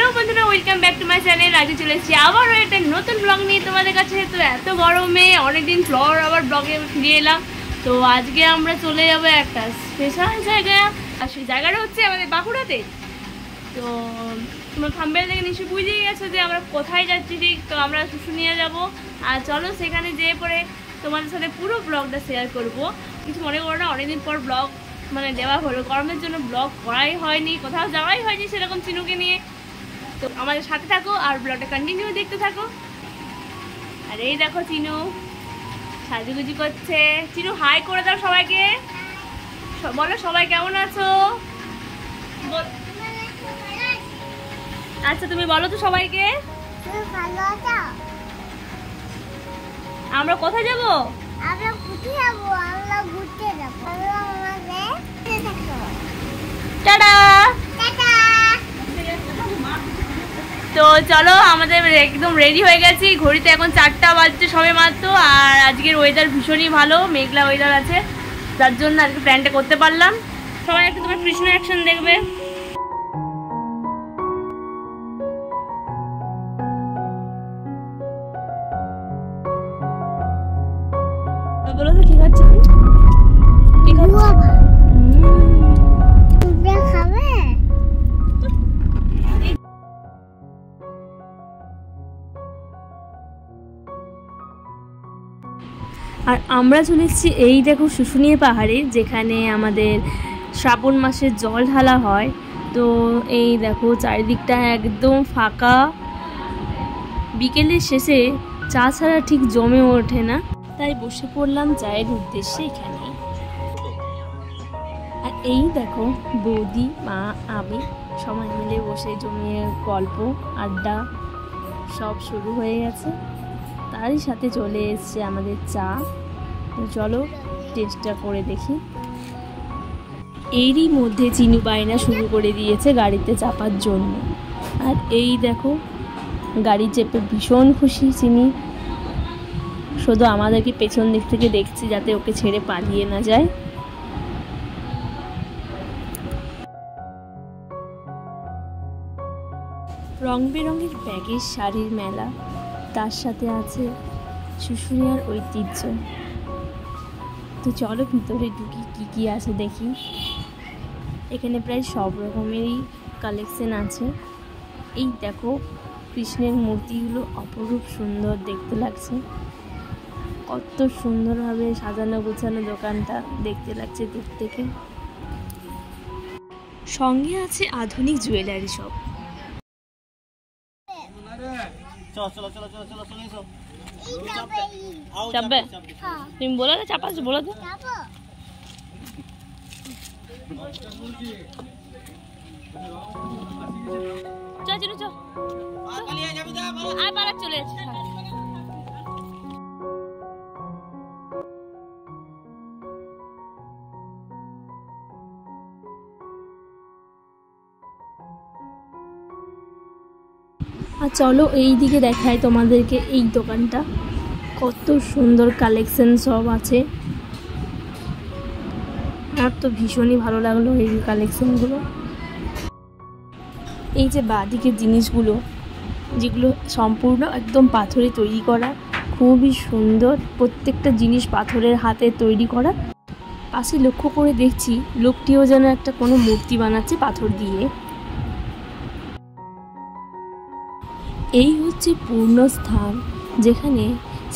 Hello बंधुरा welcome back to my channel. आज चले आबारो एक नतून ब्लग नहीं तुम्हारे काछे। तो एत गरमे अनेक दिन पर आबार ब्लगे फिरे एलाम। तो आज के आमरा चले जाबो एक स्पेशल जगह और सेई जायगाटा होच्छे आमादेर बाँकुड़ाते। तो तुम्हार थाम्बनेल देखे निश्चयई बुझेई गेछो जे आमरा कोथाय जाচ্ছি। ठीक तो आमरा शुশুनिया जाबो और चलो सेखाने जेয়ে परे তোমাদের সাথে পুরো ব্লগটা শেয়ার করব। কিছু মনে করো না, অনেকদিন পর ব্লগ মানে দেওয়া হলো, গরমের জন্য ব্লগ করাই হয়নি, কোথাও যাওয়াই হয়নি সেরকম চিনুকে নিয়ে। তো আমাদের সাথে থাকো আর ব্লগটা কন্টিনিউ দেখতে থাকো। আর এই দেখো চিনু সাজুগুজু করছে। চিনু হাই করে দাও সবাইকে, বলো সবাই কেমন আছো। আচ্ছা তুমি বলো তো সবাইকে। আমরা কোথায় যাব? আমরা ঘুরতে যাব। আমরা ঘুরতে যাব। Tata tata. তো চলো আমাদের একদম রেডি হয়ে গেছি। ঘড়িতে এখন 4টা বাজছে সবে মাত্র। আর আজকের ওয়েদার ভীষণই ভালো, মেঘলা ওয়েদার আছে, যার জন্য আজকে প্ল্যানটা করতে পারলাম। সবাই একটু তোমার কৃষ্ণ অ্যাকশন দেখবে। বলো তো ঠিক আছে? ঠিক আছে খাবে। আর আমরা চলে এসেছি এই দেখো শুশুনিয়া পাহাড়ে, যেখানে আমাদের শ্রাবণ মাসে জল ঢালা হয়। তো এই দেখো চারিদিকটা একদম ফাঁকা। বিকেলের শেষে চা ছাড়া ঠিক জমে ওঠে না, তাই বসে পড়লাম চায়ের উদ্দেশ্যে এখানে। আর এই দেখো বৌদি, মা, আমি সবাই মিলে বসে জমিয়ে গল্প আড্ডা সব শুরু হয়ে গেছে। তারই সাথে চলে এসছে আমাদের চা। তো চলো টেস্টটা করে দেখি। এরই মধ্যে চিনু বায়না শুরু করে দিয়েছে গাড়িতে চাপার জন্য। আর এই দেখো গাড়ি চেপে ভীষণ খুশি চিনি। শুধু আমাদেরকে পেছন দিক থেকে দেখছি যাতে ওকে ছেড়ে পালিয়ে না যায়। রং বেরঙের ব্যাগের শাড়ির মেলা, তার সাথে আছে শুশুনিয়ার ঐতিহ্য। তো চলো ভিতরে ঢুকি, কি কি আছে দেখি। এখানে প্রায় সব রকমেরই কালেকশন আছে। এই দেখো কৃষ্ণের মূর্তিগুলো অপরূপ সুন্দর দেখতে লাগছে। কত সুন্দরভাবে সাজানো গোছানো দোকানটা দেখতে লাগছে দূর থেকে। সঙ্গে আছে আধুনিক জুয়েলারি শপ। তুমি বলো না চাপা বলো তো। চলে যাচ্ছে। আর চলো এই দিকে দেখাই তোমাদেরকে এই দোকানটা, কত সুন্দর কালেকশন সব আছে। আমার তো ভীষণই ভালো লাগলো এই কালেকশনগুলো। এই যে বাঁদিকের জিনিসগুলো, যেগুলো সম্পূর্ণ একদম পাথরে তৈরি করা, খুবই সুন্দর। প্রত্যেকটা জিনিস পাথরের হাতে তৈরি করা। পাশে লক্ষ্য করে দেখছি লোকটিও যেন একটা কোনো মূর্তি বানাচ্ছে পাথর দিয়ে। এই হচ্ছে পূর্ণ স্থান, যেখানে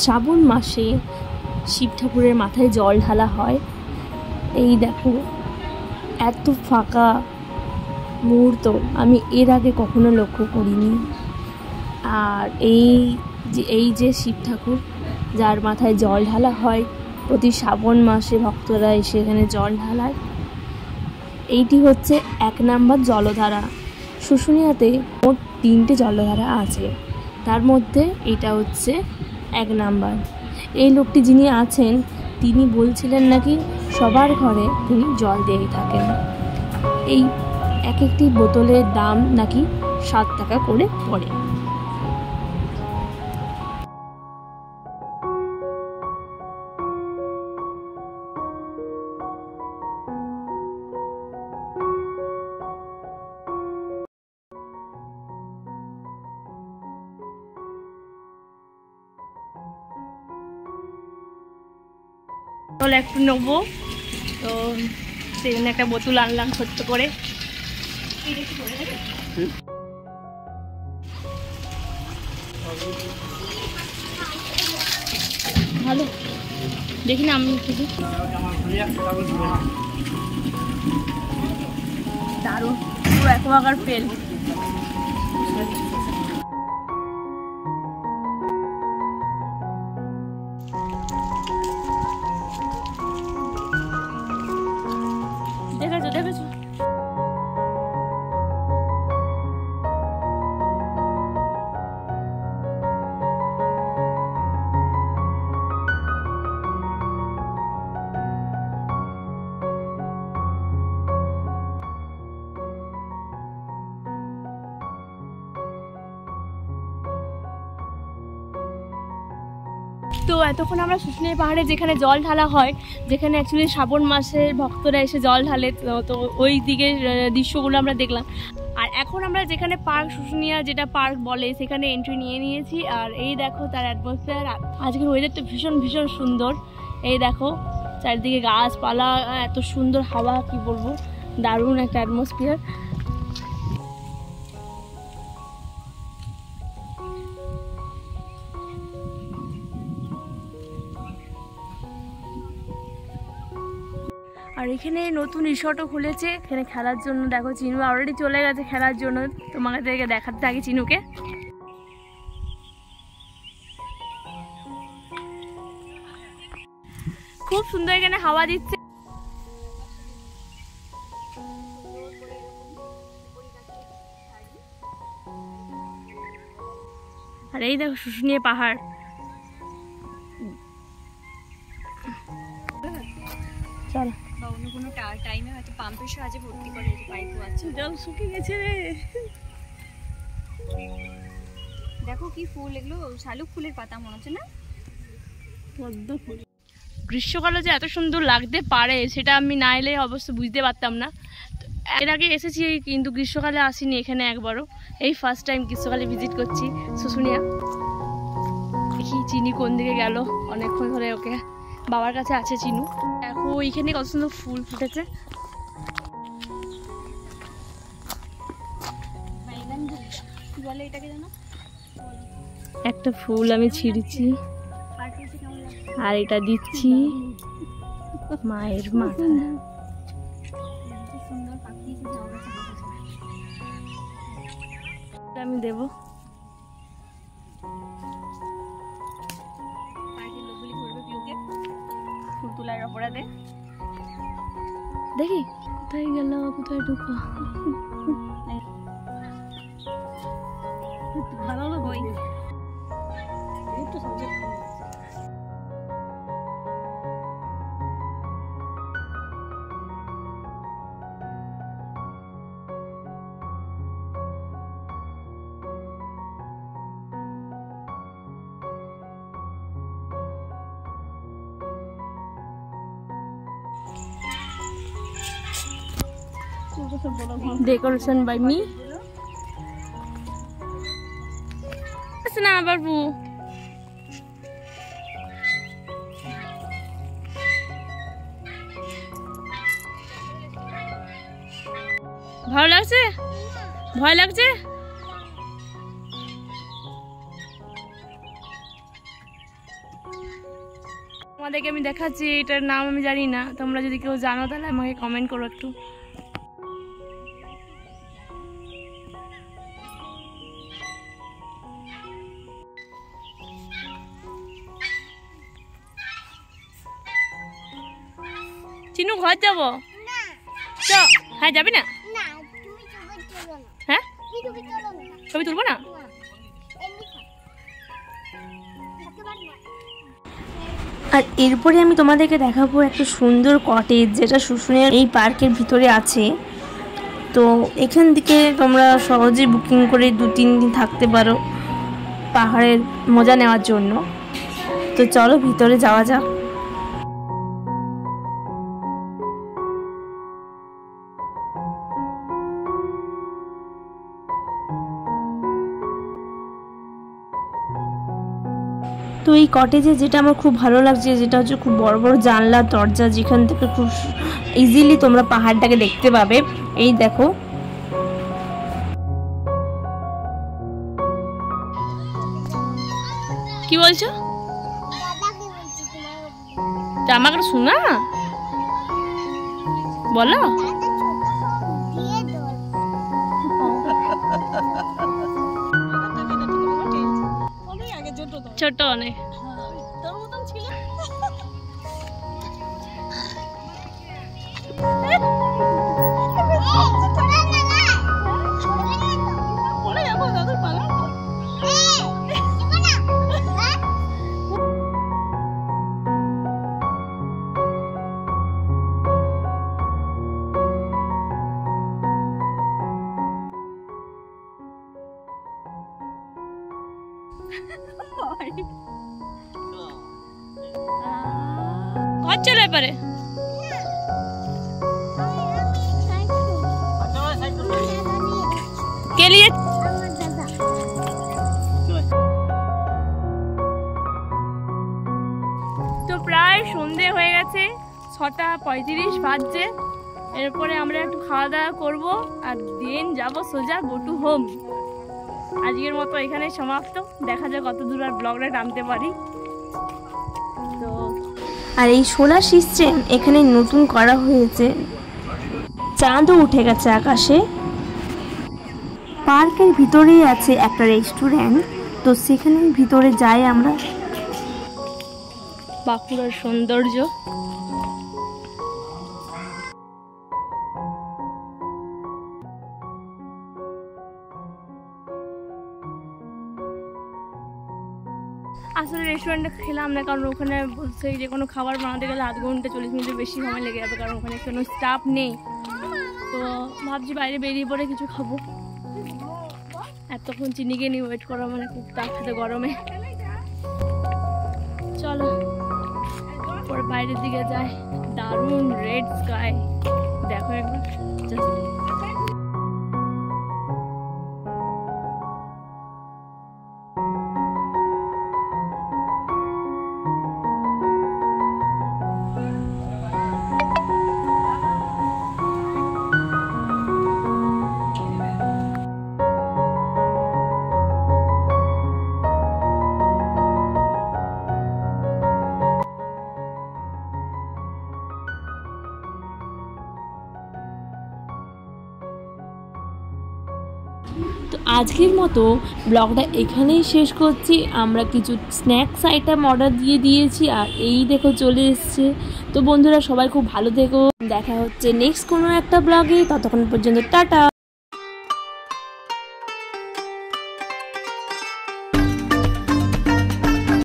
শ্রাবণ মাসে শিব ঠাকুরের মাথায় জল ঢালা হয়। এই দেখো এত ফাঁকা মুহূর্ত আমি এর আগে কখনো লক্ষ্য করিনি। আর এই যে শিব ঠাকুর যার মাথায় জল ঢালা হয়, প্রতি শ্রাবণ মাসে ভক্তরা এসে এখানে জল ঢালায়। এইটি হচ্ছে 1 নাম্বার জলধারা। শুশুনিয়াতে মোট 3টে জলধারা আছে, তার মধ্যে এটা হচ্ছে 1 নাম্বার। এই লোকটি যিনি আছেন তিনি বলছিলেন নাকি সবার ঘরে তিনি জল দিয়ে থাকেন। এই একটি বোতলের দাম নাকি 7 টাকা করে পড়ে। জল একটু নেবো, তো সেই জন্য একটা বোতল আনলাম ছোট্ট করে। ভালো দেখি না আমি দারুণ, পুরো অ্যাকোয়াগার্ড ফেল। দেখেছো দেখেছো তো এতক্ষণ আমরা শুশুনিয়া পাহাড়ে যেখানে জল ঢালা হয়, যেখানে অ্যাকচুয়ালি শ্রাবণ মাসের ভক্তরা এসে জল ঢালে, তো ওই দিকের দৃশ্যগুলো আমরা দেখলাম। আর এখন আমরা যেখানে পার্ক শুশুনিয়া যেটা পার্ক বলে সেখানে এন্ট্রি নিয়ে নিয়েছি। আর এই দেখো তার অ্যাটমসফিয়ার, আজকের ওয়েদারটা ভীষণ ভীষণ সুন্দর। এই দেখো চারিদিকে গাছপালা, এত সুন্দর হাওয়া, কি বলবো, দারুণ একটা অ্যাটমসফিয়ার। আর এখানে নতুন রিসর্টও খুলেছে, এখানে খেলার জন্য। দেখো চিনু অলরেডি চলে গেছে খেলার জন্য, তোমাদেরকে দেখাতে থাকি চিনুকে। খুব সুন্দর এখানে হাওয়া দিচ্ছে। আর এই দেখো শুশুনিয়া পাহাড়। চলো অন্য কোনো টাইমে হয়তো পাম্পের সাহায্যে ভর্তি করে, পাইপও আছে। জল শুকিয়ে গেছে রে। দেখো কি ফুল, এগুলো শালুক ফুলের পাতা মনে হচ্ছে না? পদ্ম ফুল। গ্রীষ্মকালে যে এত সুন্দর লাগতে পারে সেটা আমি না এলে অবশ্য বুঝতে পারতাম না। এর আগে এসেছি কিন্তু গ্রীষ্মকালে আসিনি এখানে একবারও, এই ফার্স্ট টাইম গ্রীষ্মকালে ভিজিট করছি শুশুনিয়া। দেখি চিনি কোন দিকে গেল, অনেকক্ষণ ধরে ওকে বাবার কাছে আছে চিনু। দেখো ওইখানে কত সুন্দর ফুল ফুটেছে। বলে এটাকে জানো, একটা ফুল আমি ছিঁড়ছি আর এটা দিচ্ছি মায়ের মাথায়। আমি দেবো ফুল তোলার অপরাধে। দেখি কোথায় গেল, কোথায় ঢুকা। ভালো লাগবে decoration by me. না বাবু ভালো লাগছে, ভয় লাগছে। তোমাদেরকে আমি দেখাচ্ছি, এটার নাম আমি জানি না, তোমরা যদি কেউ জানো তাহলে আমাকে কমেন্ট করো একটু। চিনু ঘর যাবো, হ্যাঁ যাবি না? হ্যাঁ ছবি তুলবো না? আর এরপরে আমি তোমাদেরকে দেখাবো একটা সুন্দর কটেজ যেটা শুশুনিয়ার এই পার্কের ভিতরে আছে। তো এখান থেকে তোমরা সহজেই বুকিং করে 2-3 দিন থাকতে পারো পাহাড়ের মজা নেওয়ার জন্য। তো চলো ভিতরে যাওয়া যাক। তো তো এই কটেজে যেটা আমার খুব ভালো লাগছে, যেটা হচ্ছে খুব বড় বড় জানলা দরজা, যেখান থেকে খুব ইজিলি তোমরা পাহাড়টাকে দেখতে পাবে। এই দেখো, কি বলছো? আমাকে শোনা বলো। ছোট অনেক চলে পারে। কেলিয়ে তো প্রায় সন্ধে হয়ে গেছে, 6:35 বাজছে। এরপরে আমরা একটু খাওয়া দাওয়া করবো আর দিন যাব সোজা গো টু হোম। আজকের মতো এখানে সমাপ্ত, দেখা যাক কত দূর আর ব্লগটা টানতে পারি। তো আর এই সোলার সিস্টেম এখানে নতুন করা হয়েছে, চাঁদও উঠে গেছে আকাশে। পার্কের ভিতরেই আছে একটা রেস্টুরেন্ট, তো সেখানে ভিতরে যাই আমরা। বাঁকুড়ার সৌন্দর্য। আসলে রেস্টুরেন্টে খেলাম না, কারণ ওখানে বলছে যে কোনো খাবার বানাতে গেলে 1/2 ঘন্টা 40 মিনিটের বেশি সময় লেগে যাবে, কারণ ওখানে কোনো স্টাফ নেই। তো ভাবছি বাইরে বেরিয়ে পড়ে কিছু খাবো। এতক্ষণ চিনিকে নিয়ে ওয়েট করা মানে খুব টাফ গরমে। চলো পরে বাইরের দিকে যাই। দারুণ রেড স্কাই, দেখো একবার জাস্ট। তো আজকের মতো ব্লগটা এখানেই শেষ করছি। আমরা কিছু স্ন্যাক্স আইটেম অর্ডার দিয়ে দিয়েছি আর এই দেখো চলে এসছে। তো বন্ধুরা সবাই খুব ভালো থেকো, দেখা হচ্ছে নেক্সট কোনো একটা ব্লগে। ততক্ষণ পর্যন্ত টাটা।